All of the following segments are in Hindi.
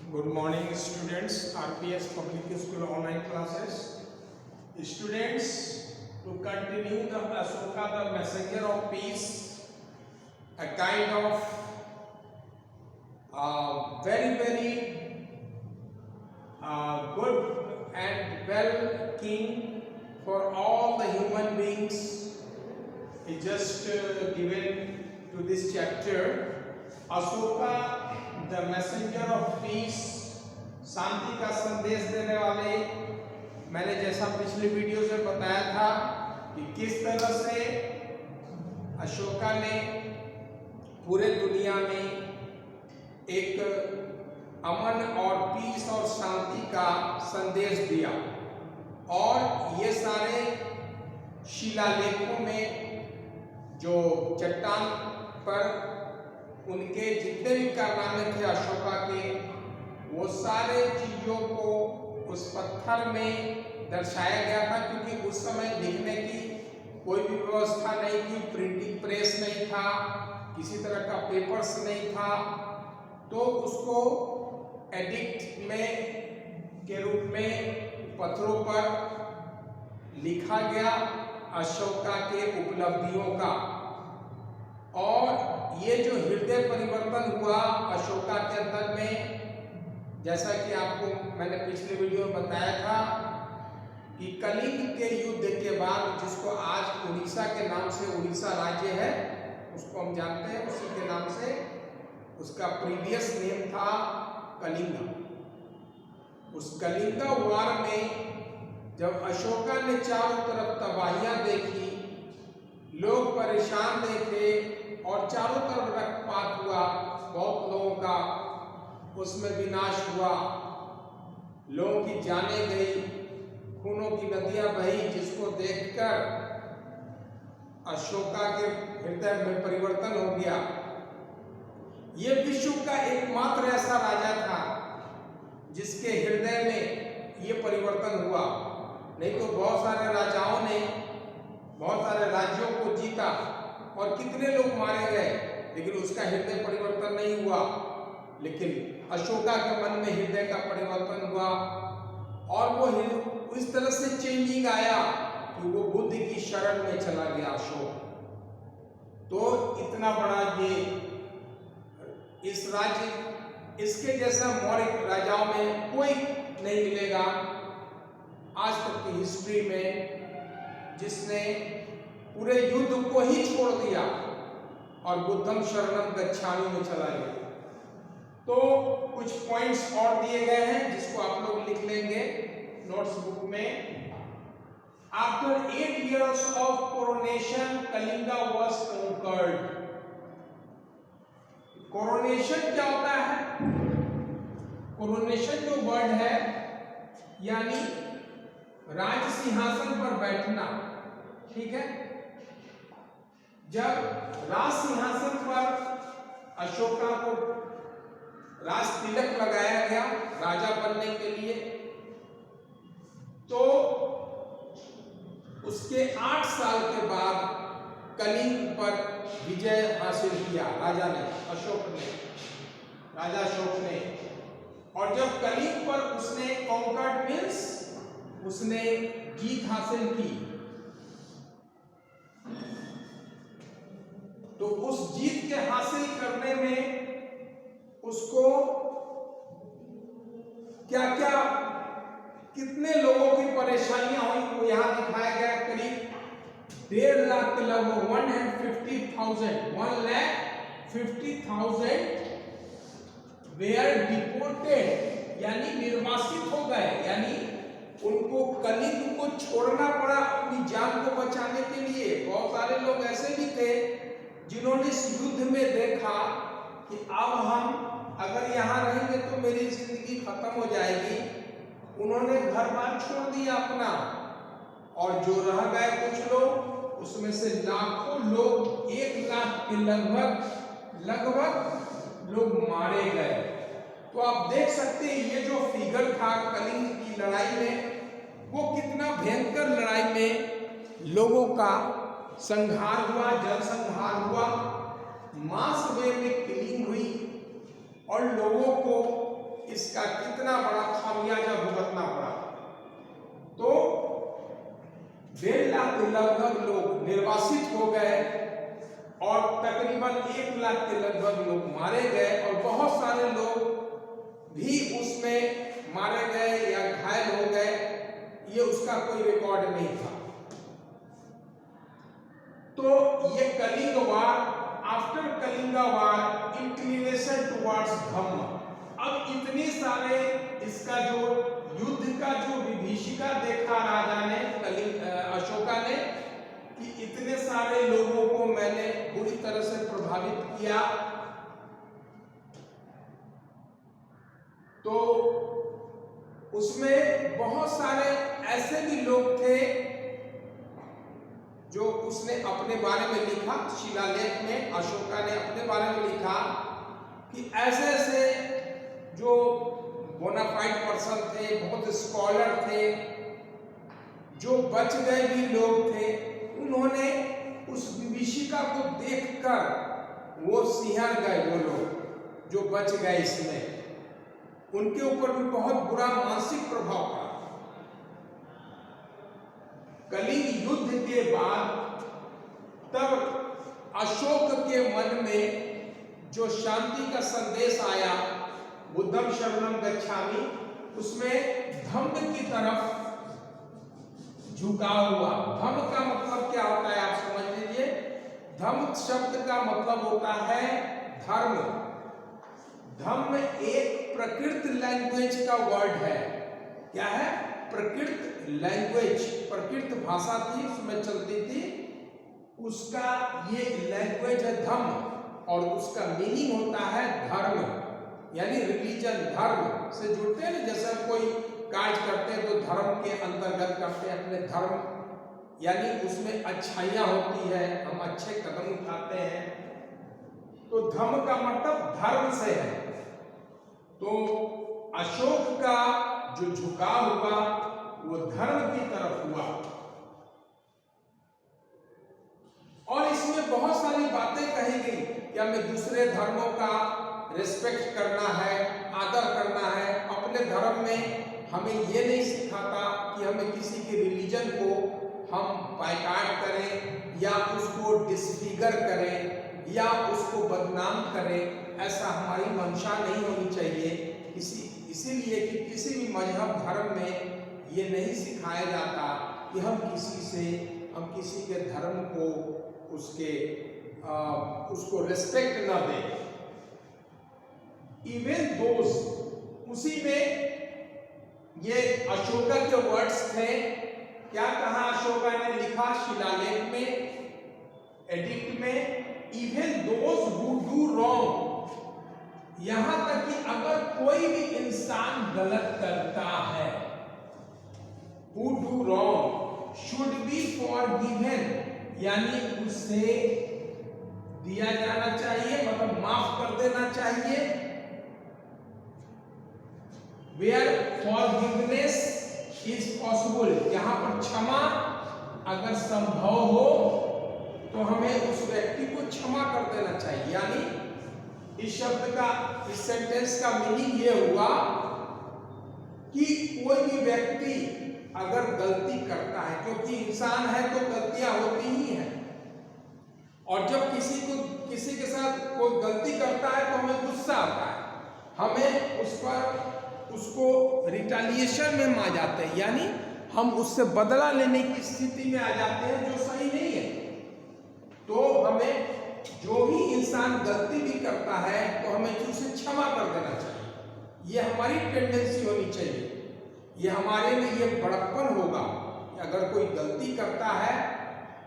Good morning, students. RPS Public School online classes. Students, to continue the Ashoka, the messenger of peace, a kind of very good and well king for all the human beings. He just given to this chapter. Ashoka the messenger of peace, शांति का संदेश देने वाले। मैंने जैसा पिछली वीडियो में बताया था कि किस तरह से अशोका ने पूरे दुनिया में एक अमन और पीस और शांति का संदेश दिया, और ये सारे शिलालेखों में जो चट्टान पर उनके जितने भी कारनामे थे अशोका के, वो सारे चीजों को उस पत्थर में दर्शाया गया था, क्योंकि उस समय लिखने की कोई भी व्यवस्था नहीं थी, प्रिंटिंग प्रेस नहीं था, किसी तरह का पेपर्स नहीं था, तो उसको एडिक्ट में के रूप में पत्थरों पर लिखा गया अशोका के उपलब्धियों का। और ये जो हृदय परिवर्तन हुआ अशोका के अंदर में, जैसा कि आपको मैंने पिछले वीडियो में बताया था कि कलिंग के युद्ध के बाद, जिसको आज उड़ीसा के नाम से उड़ीसा राज्य है, उसको हम जानते हैं, उसी के नाम से उसका प्रीवियस नेम था कलिंगा। उस कलिंगा वार में जब अशोका ने चारों तरफ तबाहियां देखी, लोग परेशान देखे और चारों तरफ रक्तपात हुआ, बहुत लोगों का उसमें विनाश हुआ, लोगों की जानें गई, खूनों की नदियां बही, जिसको देखकर अशोका के हृदय में परिवर्तन हो गया। ये विश्व का एकमात्र ऐसा राजा था जिसके हृदय में ये परिवर्तन हुआ। नहीं तो बहुत सारे राजाओं ने बहुत सारे राज्यों को जीता और कितने लोग मारे गए, लेकिन उसका हृदय परिवर्तन नहीं हुआ। लेकिन अशोका के मन में हृदय का परिवर्तन हुआ, और वो इस तरह से चेंजिंग आया कि वो बुद्ध की शरण में चला गया अशोक। तो इतना बड़ा ये इस राज्य, इसके जैसा मौर्य राजाओं में कोई नहीं मिलेगा आज तक की हिस्ट्री में, जिसने पूरे युद्ध को ही छोड़ दिया और बुद्धम शरणम गच्छामि में चला गया। तो कुछ पॉइंट्स और दिए गए हैं जिसको आप लोग लिख लेंगे नोट्स बुक में। After 8 years of coronation, Kalinga was conquered। Coronation क्या होता है? कोरोनेशन जो वर्ड है, यानी राज सिंहासन पर बैठना, ठीक है। जब राज सिंहासन पर अशोका को राज तिलक लगाया गया राजा बनने के लिए, तो उसके 8 साल के बाद कलिंग पर विजय हासिल किया राजा ने, राजा अशोक ने। और जब कलिंग पर उसने कॉन्कर्ड मीन्स उसने जीत हासिल की, तो उस जीत के हासिल करने में उसको क्या क्या कितने लोगों की परेशानियां हुई वो यहां दिखाया गया। करीब 1.5 लाख के लगभग 150,000 वेयर डिपोर्टेड, यानी निर्वासित हो गए, यानी उनको कलिंग को छोड़ना पड़ा अपनी जान को बचाने के लिए। बहुत सारे लोग ऐसे भी थे जिन्होंने इस युद्ध में देखा कि अब हम अगर यहाँ रहेंगे तो मेरी जिंदगी खत्म हो जाएगी। उन्होंने घर बार छोड़ दिया अपना, और जो रह गए कुछ लोग, उसमें से लाखों लोग, 1 लाख के लगभग लोग मारे गए। तो आप देख सकते हैं ये जो फिगर था कलिंग की लड़ाई में, वो कितना भयंकर लड़ाई में लोगों का संहार हुआ, जनसंहार हुआ, मास वे में किलिंग हुई, और लोगों को इसका कितना बड़ा खामियाजा भुगतना पड़ा। तो 1.5 लाख के लगभग लोग निर्वासित हो गए और तकरीबन 1 लाख के लगभग लोग मारे गए और बहुत सारे लोग भी उसमें मारे गए या घायल हो गए। ये उसका कोई रिकॉर्ड नहीं था। तो ये कलिंग वार, आफ्टर कलिंगा वार इंक्लिनेशन टुवर्ड्स धम्म। अब इतने सारे इसका जो युद्ध का जो विभीषिका देखा राजा ने, अशोका ने, कि इतने सारे लोगों को मैंने बुरी तरह से प्रभावित किया, तो उसमें बहुत सारे ऐसे भी लोग थे जो उसने अपने बारे में लिखा। शिलालेख में अशोका ने अपने बारे में लिखा कि ऐसे ऐसे जो बोनाफाइड पर्सन थे, बहुत स्कॉलर थे, जो बच गए भी लोग थे, उन्होंने उस विभीषिका को देखकर वो सिहर गए। वो लोग जो बच गए इसमें, उनके ऊपर भी बहुत बुरा मानसिक प्रभाव पड़ा। कलिंग युद्ध के बाद तब अशोक के मन में जो शांति का संदेश आया, बुद्धम शरणम गच्छामि, उसमें धम्म की तरफ झुकाव हुआ। धम्म का मतलब क्या होता है आप समझ लीजिए। धम्म शब्द का मतलब होता है धर्म। धम्म एक प्रकृत लैंग्वेज का वर्ड है। क्या है? प्रकृत लैंग्वेज, प्रकृत भाषा थी, उसमें चलती थी, उसका ये लैंग्वेज है धम्म, और उसका मीनिंग होता है धर्म, यानी रिलीजन। धर्म से जुड़ते हैं, जैसे कोई कार्य करते हैं तो धर्म के अंतर्गत करते हैं अपने धर्म, यानी उसमें अच्छाइयाँ होती है, हम अच्छे कदम उठाते हैं, तो धम्म का मतलब धर्म से है। तो अशोक का जो झुकाव हुआ वो धर्म की तरफ हुआ, और इसमें बहुत सारी बातें कही गई कि हमें दूसरे धर्मों का रिस्पेक्ट करना है, आदर करना है। अपने धर्म में हमें ये नहीं सिखाता कि हमें किसी के रिलीजन को हम बायकॉट करें या उसको डिसफिगर करें या उसको बदनाम करें। ऐसा हमारी मंशा नहीं होनी चाहिए। इसीलिए कि किसी भी मजहब धर्म में ये नहीं सिखाया जाता कि हम किसी के धर्म को उसको रिस्पेक्ट न दें। इवन दोस, उसी में ये अशोका के वर्ड्स थे। क्या कहा अशोका ने? लिखा शिलालेख में, एडिक्ट में, even those who do wrong, यहां तक कि अगर कोई भी इंसान गलत करता है, who do wrong should be forgiven, यानी उसे दिया जाना चाहिए, मतलब माफ कर देना चाहिए। वेयर फॉरगिवनेस इज पॉसिबल, यहां पर क्षमा अगर संभव हो तो हमें उस व्यक्ति को क्षमा कर देना चाहिए। यानी इस शब्द का, इस सेंटेंस का मीनिंग ये हुआ कि कोई भी व्यक्ति अगर गलती करता है, क्योंकि इंसान है तो गलतियां होती ही हैं, और जब किसी के साथ कोई गलती करता है तो हमें गुस्सा आता है, हमें उसको रिटेलिएशन में आ जाते हैं, यानी हम उससे बदला लेने की स्थिति में आ जाते हैं, जो सही नहीं है। तो हमें जो भी इंसान गलती भी करता है तो हमें उसे क्षमा कर देना चाहिए। ये हमारी टेंडेंसी होनी चाहिए। ये हमारे में ये बड़प्पन होगा कि अगर कोई गलती करता है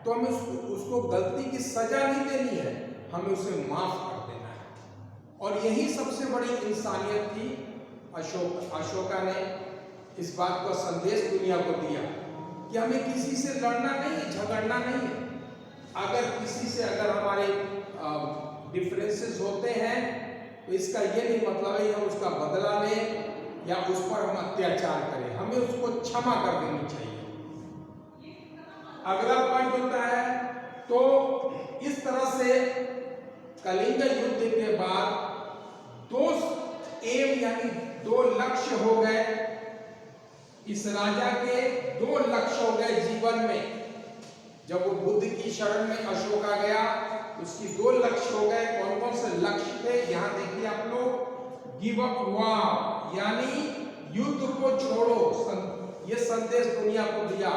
तो हमें उसको गलती की सजा नहीं देनी है, हमें उसे माफ कर देना है। और यही सबसे बड़ी इंसानियत थी। अशोका ने इस बात का संदेश दुनिया को दिया कि हमें किसी से लड़ना नहीं है, झगड़ना नहीं है। अगर हमारे डिफरेंसेस होते हैं तो इसका ये नहीं मतलब है हम उसका बदला लें या उस पर हम अत्याचार करें, हमें उसको क्षमा कर देनी चाहिए। अगला पॉइंट होता है, तो इस तरह से कलिंग युद्ध के बाद दो लक्ष्य हो गए, इस राजा के 2 लक्ष्य हो गए जीवन में। जब वो बुद्ध की शरण में अशोका गया, उसकी 2 लक्ष्य हो गए। कौन कौन से लक्ष्य थे? यहाँ देखिए आप लोग, गिव अप वॉर यानी युद्ध को छोड़ो। ये संदेश दुनिया को दिया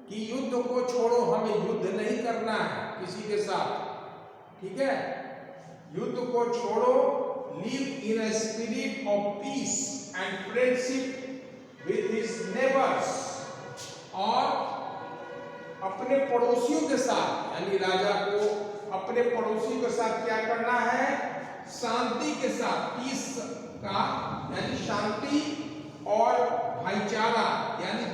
कि युद्ध को छोड़ो, हमें युद्ध नहीं करना है किसी के साथ, ठीक है? युद्ध को छोड़ो, live in a spirit of peace and friendship with his neighbours, और अपने पड़ोसियों के साथ, यानी राजा को अपने पड़ोसियों के साथ क्या करना है? शांति के साथ, पीस का यानी शांति और भाईचारा यानी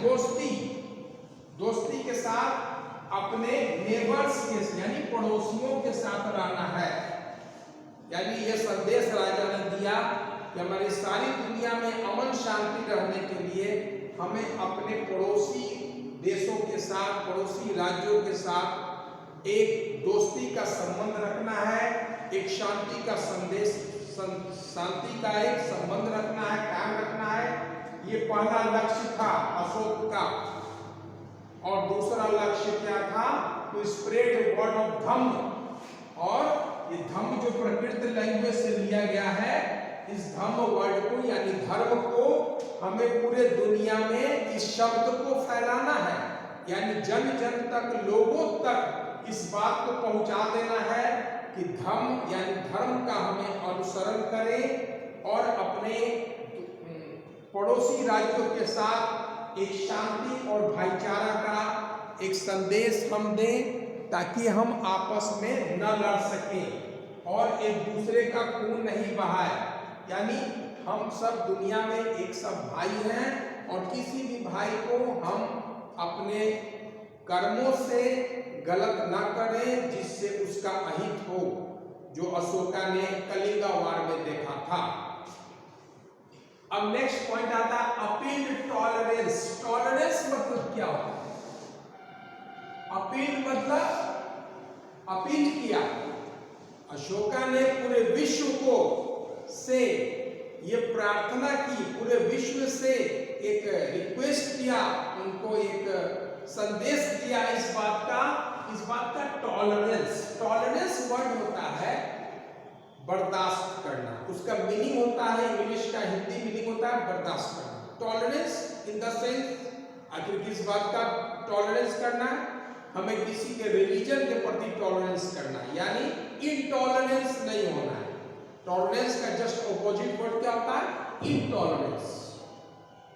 दोस्ती के साथ अपने नेबर्स के यानी पड़ोसियों के साथ रहना है। यानी ये संदेश राजा ने दिया कि हमारी सारी दुनिया में अमन शांति रहने के लिए हमें अपने पड़ोसी देशों के साथ, पड़ोसी राज्यों के साथ एक दोस्ती का संबंध रखना है, एक शांति का संदेश, शांति का एक संबंध रखना है, कायम रखना है। ये पहला लक्ष्य था अशोक का। और दूसरा लक्ष्य क्या था? टू स्प्रेड वर्ड ऑफ धम्म। और ये धम्म जो प्रकृत लैंग्वेज से लिया गया है, इस धम्म वर्ड को यानी धर्म को हमें पूरे दुनिया में इस शब्द को फैलाना है, यानी जन जन तक, लोगों तक इस बात को पहुंचा देना है कि धम्म यानी धर्म का हमें अनुसरण करें और अपने पड़ोसी राज्यों के साथ एक शांति और भाईचारा का एक संदेश हम दें, ताकि हम आपस में न लड़ सकें और एक दूसरे का खून नहीं बहाए। यानी हम सब दुनिया में एक सब भाई हैं और किसी भी भाई को हम अपने कर्मों से गलत ना करें जिससे उसका अहित हो, जो अशोका ने कलिंगा वार में देखा था। अब नेक्स्ट पॉइंट आता है अपील टॉलरेंस। टॉलरेंस मतलब क्या होता है? अपील मतलब अपील किया। अशोका ने पूरे विश्व को से ये प्रार्थना की, पूरे विश्व से एक रिक्वेस्ट किया, उनको एक संदेश दिया इस बात का टॉलरेंस। टॉलरेंस वर्ड होता है बर्दाश्त करना, उसका मीनिंग होता है इंग्लिश का, हिंदी मीनिंग होता है बर्दाश्त करना। टॉलरेंस इन द सेंस, आखिर किस बात का टॉलरेंस करना है? हमें किसी के रिलीजन के प्रति टॉलरेंस करना है, यानी इनटॉलरेंस नहीं होना है। टॉलरेंस का जस्ट ऑपोजिट वर्ड क्या होता है? इनटॉलरेंस।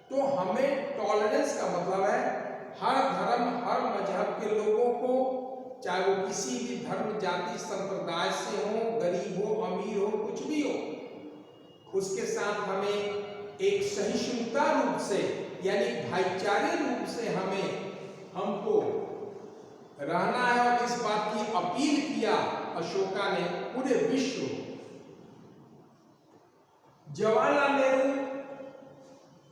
तो हमें टॉलरेंस का मतलब है हर धर्म, हर मजहब के लोगों को, चाहे वो किसी भी धर्म, जाति, संप्रदाय से हो, गरीब हो, अमीर हो, कुछ भी हो, उसके साथ हमें एक सहिष्णुता रूप से यानी भाईचारे रूप से हमको रहना है। और इस बात की अपील किया अशोका ने पूरे विश्व। जवाहरलाल नेहरू,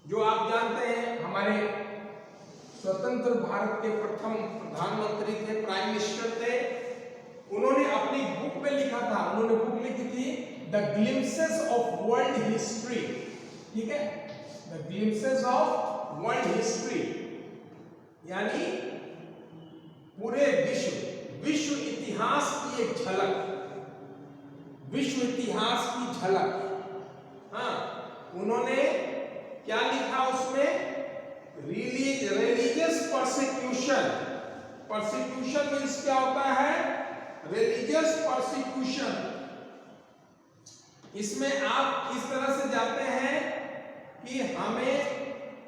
जो आप जानते हैं हमारे स्वतंत्र भारत के प्रथम प्रधानमंत्री थे, प्राइम मिनिस्टर थे, उन्होंने अपनी बुक में लिखा था, उन्होंने बुक लिखी थी the glimpses of world history. ठीक है, the glimpses of world history यानी पूरे विश्व इतिहास की एक झलक, विश्व इतिहास की झलक। हाँ, उन्होंने क्या लिखा उसमें? Religious persecution. परसिक्यूशन मीन्स क्या होता है? Religious persecution. इसमें आप इस तरह से जाते हैं कि हमें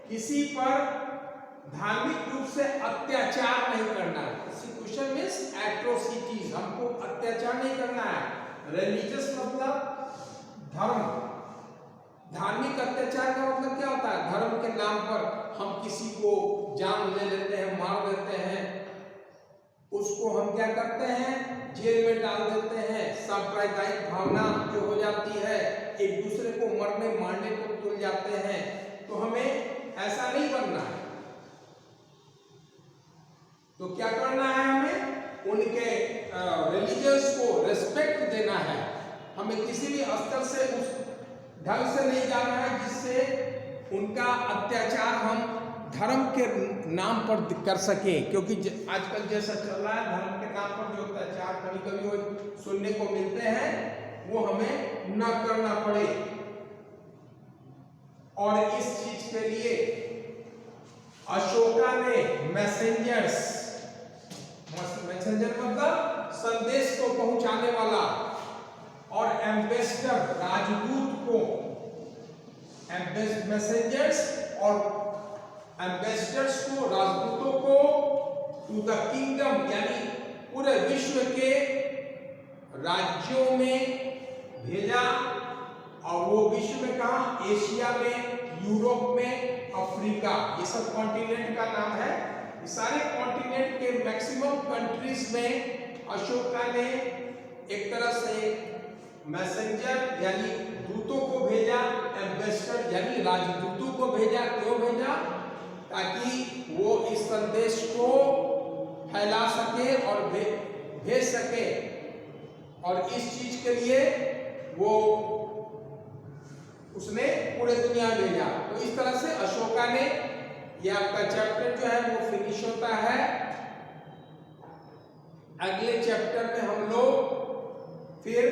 किसी पर धार्मिक रूप से अत्याचार नहीं करना है। परसिक्यूशन मीन्स एट्रोसिटीज, हमको अत्याचार नहीं करना है। रिलीजियस मतलब धर्म, धार्मिक अत्याचार का मतलब क्या होता है? धर्म के नाम पर हम किसी को जान ले लेते हैं, मार देते हैं, उसको हम क्या करते हैं? जेल में डाल देते हैं। सांप्रदायिक भावना जो हो जाती है, एक दूसरे को मरने मारने को तुल जाते हैं। तो हमें ऐसा नहीं बनना है। तो क्या करना है? हमें उनके रिलीजियस को रिस्पेक्ट देना है। हमें किसी भी स्तर से ढंग से नहीं जाना है, जिससे उनका अत्याचार हम धर्म के नाम पर कर सके। क्योंकि आजकल जैसा चल रहा है, धर्म के नाम पर जो अत्याचार कभी कभी वो सुनने को मिलते हैं, वो हमें न करना पड़े। और इस चीज के लिए अशोका ने मैसेंजर मतलब संदेश को पहुंचाने वाला, और एम्बेसडर राजदूत को, मैसेंजर्स और एम्बेसडर्स को, राजदूतों को टू द किंगडम यानी पूरे विश्व के राज्यों में भेजा। और वो विश्व में कहा? एशिया में, यूरोप में, अफ्रीका, ये सब कॉन्टिनेंट का नाम है। इस सारे कॉन्टिनेंट के मैक्सिमम कंट्रीज में अशोका ने एक तरह से मैसेंजर यानी दूतों को भेजा, एम्बेसडर यानी राजदूतों को भेजा। क्यों भेजा? ताकि वो इस संदेश को फैला सके और भेज सके। और इस चीज के लिए वो उसने पूरे दुनिया में भेजा। तो इस तरह से अशोका ने, ये आपका चैप्टर जो है वो फिनिश होता है। अगले चैप्टर में हम लोग फिर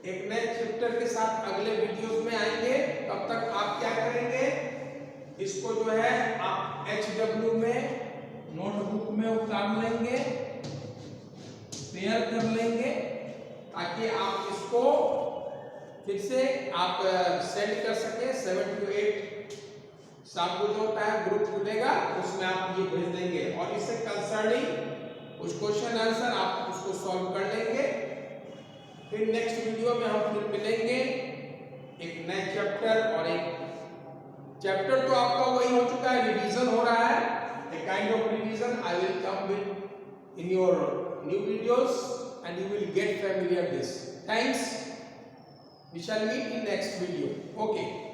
एक नए चैप्टर के साथ अगले वीडियोस में आएंगे। तब तक आप क्या करेंगे? इसको जो है आप HW में नोटबुक में उतार लेंगे, तैयार कर लेंगे, ताकि आप इसको फिर से आप सेंड कर सके। 7 to 8 शाम को जो होता है ग्रुप खुलेगा, उसमें आप ये भेज देंगे, और इससे कंसर्निंग कुछ क्वेश्चन आंसर आप उसको सॉल्व कर लेंगे। फिर नेक्स्ट वीडियो में हम फिर मिलेंगे एक नए चैप्टर, और एक चैप्टर तो आपका वही हो चुका है, रिवीजन हो रहा है, a kind of revision. I will come with in your new videos and you will get familiar this. Thanks. We shall meet in next video. Okay.